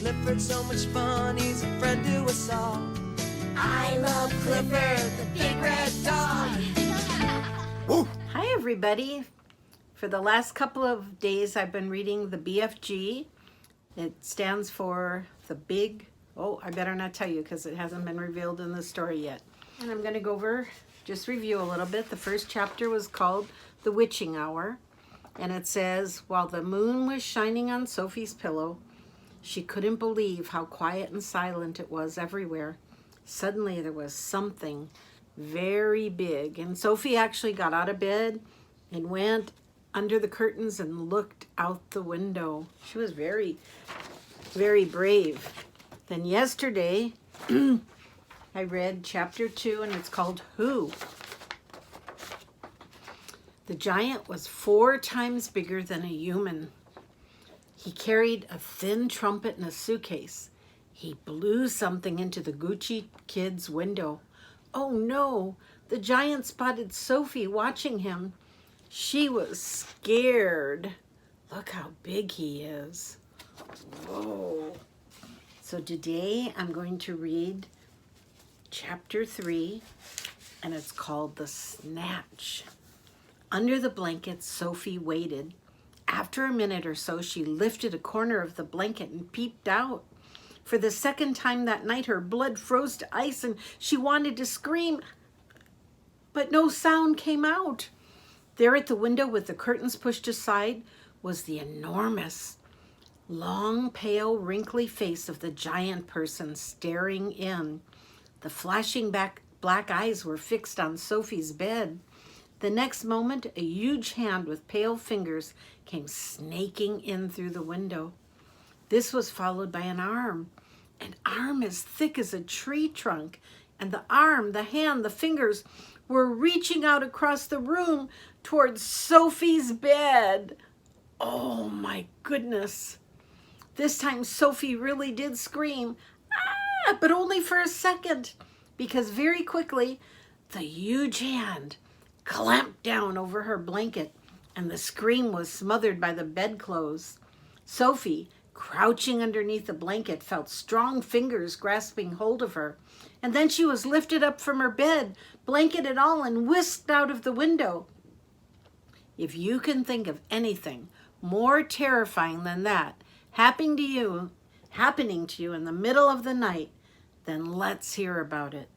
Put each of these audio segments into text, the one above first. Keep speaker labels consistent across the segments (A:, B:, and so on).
A: Clifford's so much fun, he's a friend to us all. I love Clifford, the big red dog.
B: Hi everybody. For the last couple of days I've been reading the BFG. It stands for the big, I better not tell you because it hasn't been revealed in the story yet. And I'm going to go over, just review a little bit. The first chapter was called The Witching Hour. And it says, while the moon was shining on Sophie's pillow, she couldn't believe how quiet and silent it was everywhere. Suddenly there was something very big. And Sophie actually got out of bed and went under the curtains and looked out the window. She was very, very brave. Then yesterday, I read chapter 2, and it's called Who? The giant was 4 times bigger than a human. He carried a thin trumpet in a suitcase. He blew something into the Gucci kid's window. Oh no, the giant spotted Sophie watching him. She was scared. Look how big he is. Whoa. So today I'm going to read chapter 3, and it's called The Snatch. Under the blanket, Sophie waited. After a minute or so, she lifted a corner of the blanket and peeped out. For the second time that night, her blood froze to ice and she wanted to scream, but no sound came out. There at the window with the curtains pushed aside was the enormous, long, pale, wrinkly face of the giant person staring in. The flashing black eyes were fixed on Sophie's bed. The next moment, a huge hand with pale fingers came snaking in through the window. This was followed by an arm as thick as a tree trunk, and the arm, the hand, the fingers were reaching out across the room towards Sophie's bed. Oh my goodness. This time Sophie really did scream, ah, but only for a second, because very quickly the huge hand clamped down over her blanket and the scream was smothered by the bedclothes. Sophie, crouching underneath the blanket, felt strong fingers grasping hold of her. And then she was lifted up from her bed, blanket and all, and whisked out of the window. If you can think of anything more terrifying than that happening to you in the middle of the night, then let's hear about it.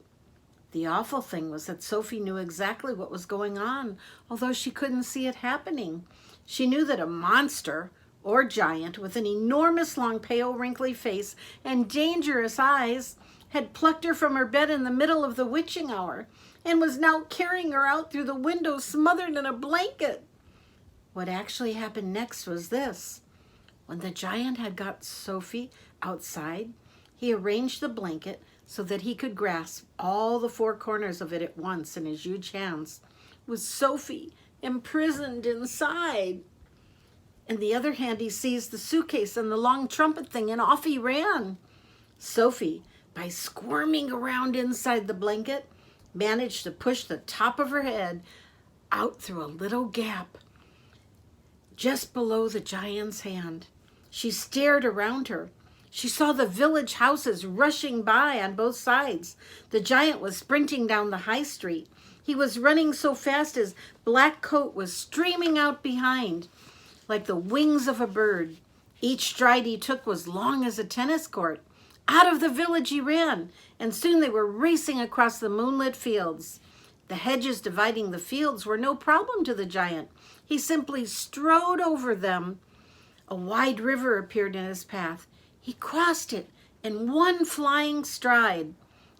B: The awful thing was that Sophie knew exactly what was going on, although she couldn't see it happening. She knew that a monster, or giant, with an enormous long pale wrinkly face and dangerous eyes had plucked her from her bed in the middle of the witching hour and was now carrying her out through the window smothered in a blanket. What actually happened next was this. When the giant had got Sophie outside, he arranged the blanket so that he could grasp all the 4 corners of it at once in his huge hands, with Sophie imprisoned inside. In the other hand, he seized the suitcase and the long trumpet thing, and off he ran. Sophie, by squirming around inside the blanket, managed to push the top of her head out through a little gap just below the giant's hand. She stared around her. She saw the village houses rushing by on both sides. The giant was sprinting down the high street. He was running so fast his black coat was streaming out behind like the wings of a bird. Each stride he took was long as a tennis court. Out of the village he ran, and soon they were racing across the moonlit fields. The hedges dividing the fields were no problem to the giant. He simply strode over them. A wide river appeared in his path. He crossed it in one flying stride.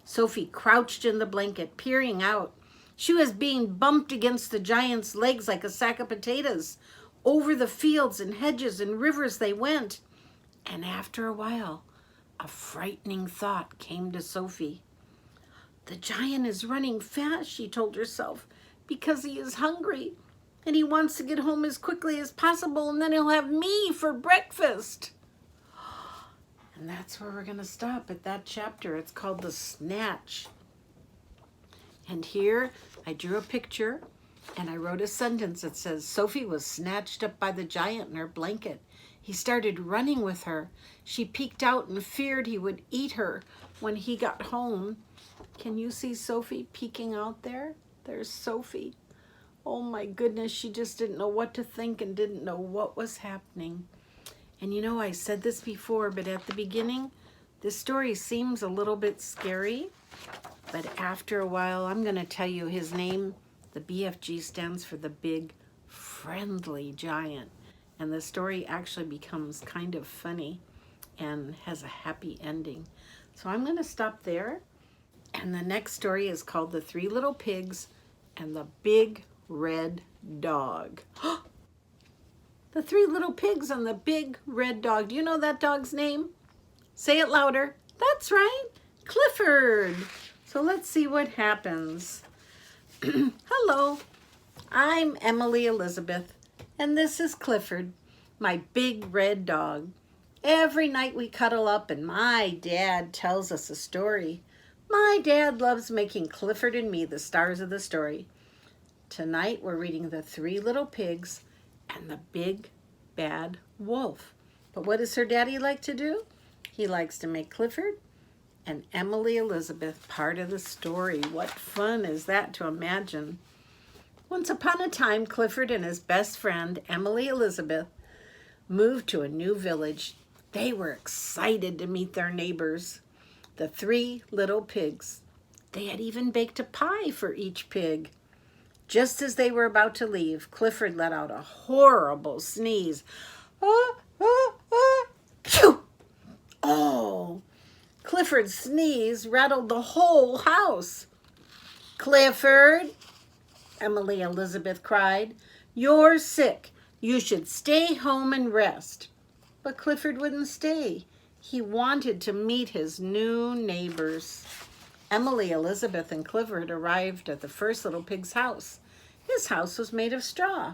B: Sophie crouched in the blanket, peering out. She was being bumped against the giant's legs like a sack of potatoes. Over the fields and hedges and rivers they went. And after a while, a frightening thought came to Sophie. The giant is running fast, she told herself, because he is hungry. And he wants to get home as quickly as possible, and then he'll have me for breakfast. And that's where we're going to stop at that chapter. It's called The Snatch. And here I drew a picture and I wrote a sentence that says, Sophie was snatched up by the giant in her blanket. He started running with her. She peeked out and feared he would eat her when he got home. Can you see Sophie peeking out there? There's Sophie. Oh my goodness, she just didn't know what to think and didn't know what was happening. And you know, I said this before, but at the beginning, this story seems a little bit scary. But after a while, I'm going to tell you his name. The BFG stands for the Big Friendly Giant. And the story actually becomes kind of funny and has a happy ending. So I'm going to stop there. And the next story is called The Three Little Pigs and the Big Red Dog. The Three Little Pigs and the Big Red Dog. Do you know that dog's name? Say it louder. That's right, Clifford. So let's see what happens. Hello, I'm Emily Elizabeth, and this is Clifford, my big red dog. Every night we cuddle up and my dad tells us a story. My dad loves making Clifford and me the stars of the story. Tonight we're reading The Three Little Pigs and the Big Bad Wolf. But what does her daddy like to do? He likes to make Clifford and Emily Elizabeth part of the story. What fun is that to imagine? Once upon a time, Clifford and his best friend, Emily Elizabeth, moved to a new village. They were excited to meet their neighbors, the Three Little Pigs. They had even baked a pie for each pig. Just as they were about to leave, Clifford let out a horrible sneeze. Achoo! Oh, Clifford's sneeze rattled the whole house. Clifford, Emily Elizabeth cried, you're sick. You should stay home and rest. But Clifford wouldn't stay. He wanted to meet his new neighbors. Emily Elizabeth and Clifford arrived at the first little pig's house. His house was made of straw.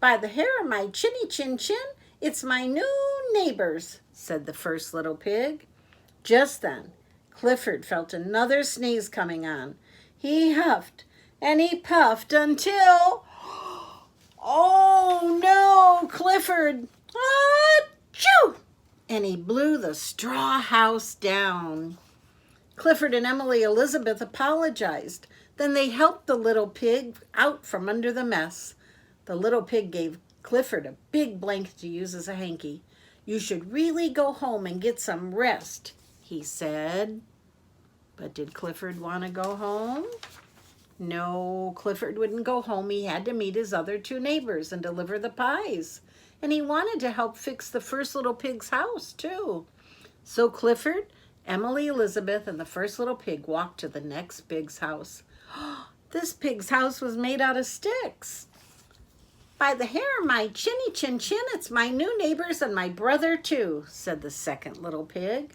B: By the hair of my chinny chin chin, it's my new neighbors, said the first little pig. Just then, Clifford felt another sneeze coming on. He huffed and he puffed until... Oh no, Clifford! Achoo! And he blew the straw house down. Clifford and Emily Elizabeth apologized. Then they helped the little pig out from under the mess. The little pig gave Clifford a big blanket to use as a hanky. You should really go home and get some rest, he said. But did Clifford want to go home? No, Clifford wouldn't go home. He had to meet his other two neighbors and deliver the pies. And he wanted to help fix the first little pig's house, too. So Clifford, Emily Elizabeth, and the first little pig walked to the next pig's house. This pig's house was made out of sticks. By the hair of my chinny chin chin, it's my new neighbors and my brother too, said the second little pig.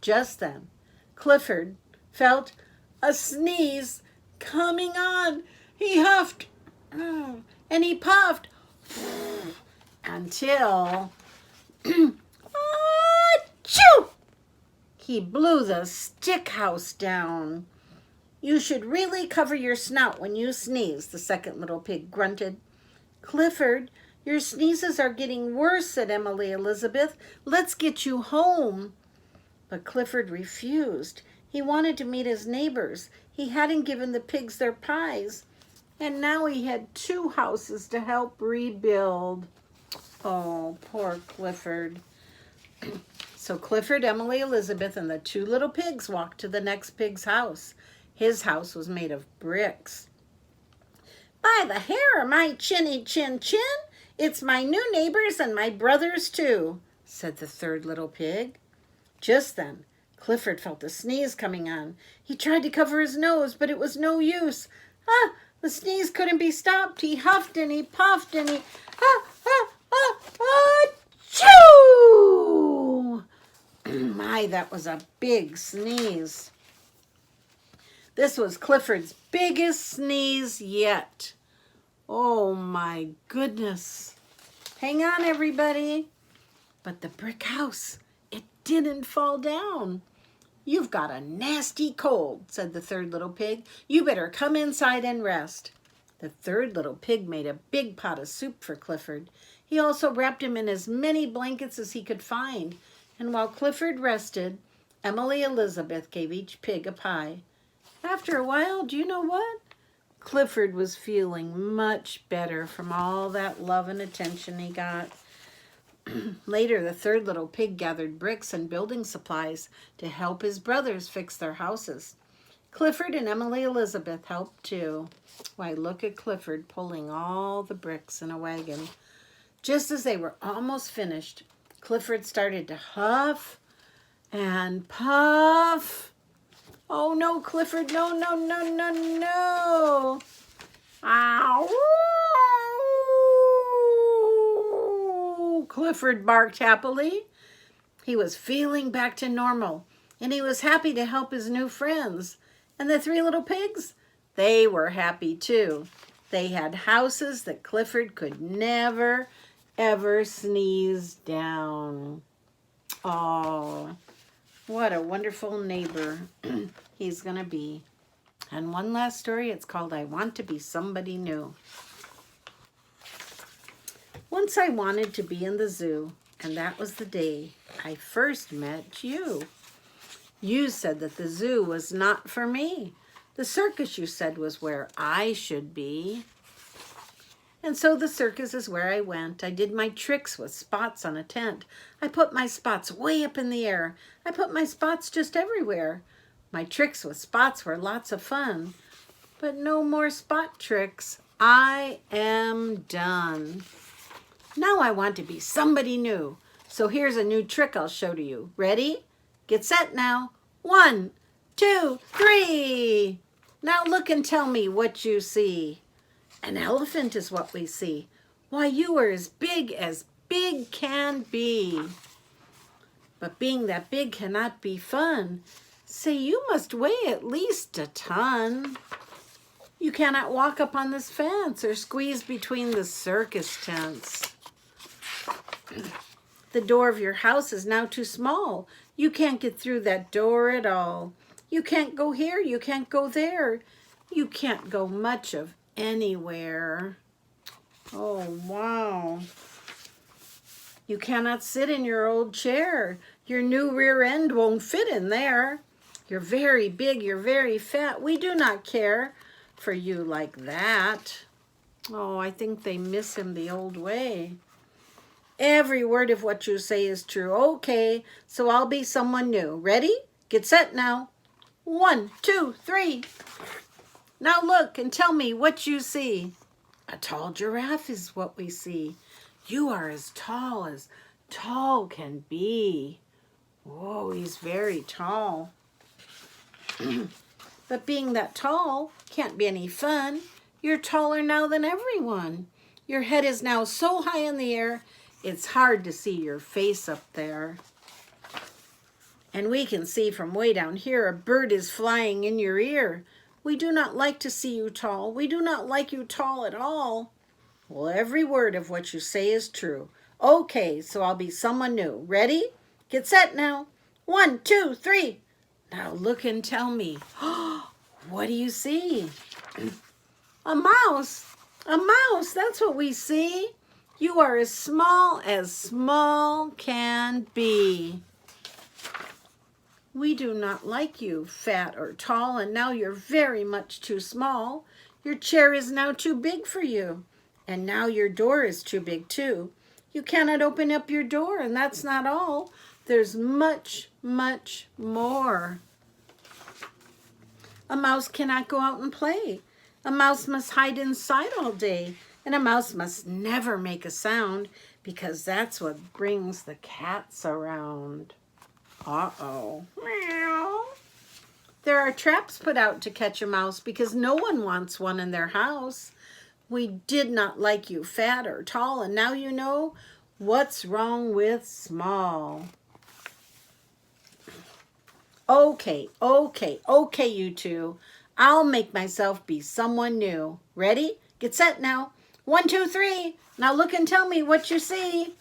B: Just then, Clifford felt a sneeze coming on. He huffed and he puffed until achoo! He blew the stick house down. You should really cover your snout when you sneeze, the second little pig grunted. Clifford, your sneezes are getting worse, said Emily Elizabeth. Let's get you home. But Clifford refused. He wanted to meet his neighbors. He hadn't given the pigs their pies. And now he had two houses to help rebuild. Oh, poor Clifford. So Clifford, Emily Elizabeth, and the two little pigs walked to the next pig's house. His house was made of bricks. By the hair of my chinny chin chin, it's my new neighbors and my brothers too, said the third little pig. Just then, Clifford felt a sneeze coming on. He tried to cover his nose, but it was no use. The sneeze couldn't be stopped. He huffed and he puffed and he... achoo! My, that was a big sneeze. This was Clifford's biggest sneeze yet. Oh my goodness. Hang on, everybody. But the brick house, it didn't fall down. You've got a nasty cold, said the third little pig. You better come inside and rest. The third little pig made a big pot of soup for Clifford. He also wrapped him in as many blankets as he could find. And while Clifford rested, Emily Elizabeth gave each pig a pie. After a while, do you know what? Clifford was feeling much better from all that love and attention he got. Later, the third little pig gathered bricks and building supplies to help his brothers fix their houses. Clifford and Emily Elizabeth helped too. Why, look at Clifford pulling all the bricks in a wagon. Just as they were almost finished, Clifford started to huff and puff. Oh no, Clifford, no, no, no, no, no. Ow! Clifford barked happily. He was feeling back to normal, and he was happy to help his new friends. And the three little pigs, they were happy too. They had houses that Clifford could never, ever sneeze down. Oh, what a wonderful neighbor he's going to be. And one last story, it's called I Want to Be Somebody New. Once I wanted to be in the zoo, and that was the day I first met you. You said that the zoo was not for me. The circus, you said, was where I should be. And so the circus is where I went. I did my tricks with spots on a tent. I put my spots way up in the air. I put my spots just everywhere. My tricks with spots were lots of fun. But no more spot tricks. I am done. Now I want to be somebody new. So here's a new trick I'll show to you. Ready? Get set now. 1, 2, 3. Now look and tell me what you see. An elephant is what we see. Why, you are as big can be. But being that big cannot be fun. Say, you must weigh at least a ton. You cannot walk up on this fence or squeeze between the circus tents. The door of your house is now too small. You can't get through that door at all. You can't go here, you can't go there. You can't go much of anywhere. Oh, wow. You cannot sit in your old chair. Your new rear end won't fit in there. You're very big, you're very fat. We do not care for you like that. Oh, I think they miss him the old way. Every word of what you say is true. Okay, so I'll be someone new. Ready? Get set now. 1, 2, 3. Now look and tell me what you see. A tall giraffe is what we see. You are as tall can be. Whoa, he's very tall. But being that tall can't be any fun. You're taller now than everyone. Your head is now so high in the air, it's hard to see your face up there. And we can see from way down here a bird is flying in your ear. We do not like to see you tall. We do not like you tall at all. Well, every word of what you say is true. Okay, so I'll be someone new. Ready? Get set now. 1, 2, 3. Now look and tell me. What do you see? A mouse. A mouse, that's what we see. You are as small can be. We do not like you, fat or tall, and now you're very much too small. Your chair is now too big for you, and now your door is too big too. You cannot open up your door, and that's not all. There's much, much more. A mouse cannot go out and play. A mouse must hide inside all day, and a mouse must never make a sound because that's what brings the cats around. Uh-oh. Meow. There are traps put out to catch a mouse because no one wants one in their house. We did not like you fat or tall, and now you know what's wrong with small. Okay, you two. I'll make myself be someone new. Ready? Get set now. 1, 2, 3. Now look and tell me what you see.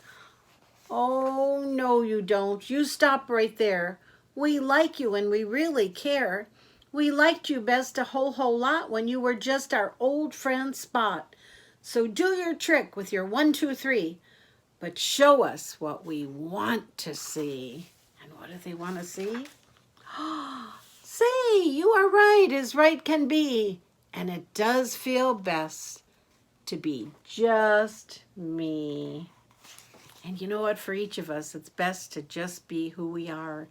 B: Oh, no, you don't. You stop right there. We like you and we really care. We liked you best a whole lot when you were just our old friend Spot. So do your trick with your 1, 2, 3. but show us what we want to see. And what do they want to see? Say, you are right as right can be. And it does feel best to be just me. And you know what? For each of us, it's best to just be who we are.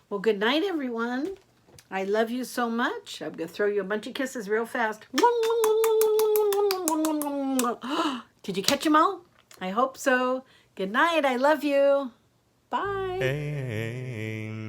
B: Well, good night, everyone. I love you so much. I'm going to throw you a bunch of kisses real fast. Did you catch them all? I hope so. Good night. I love you. Bye.
C: Amen.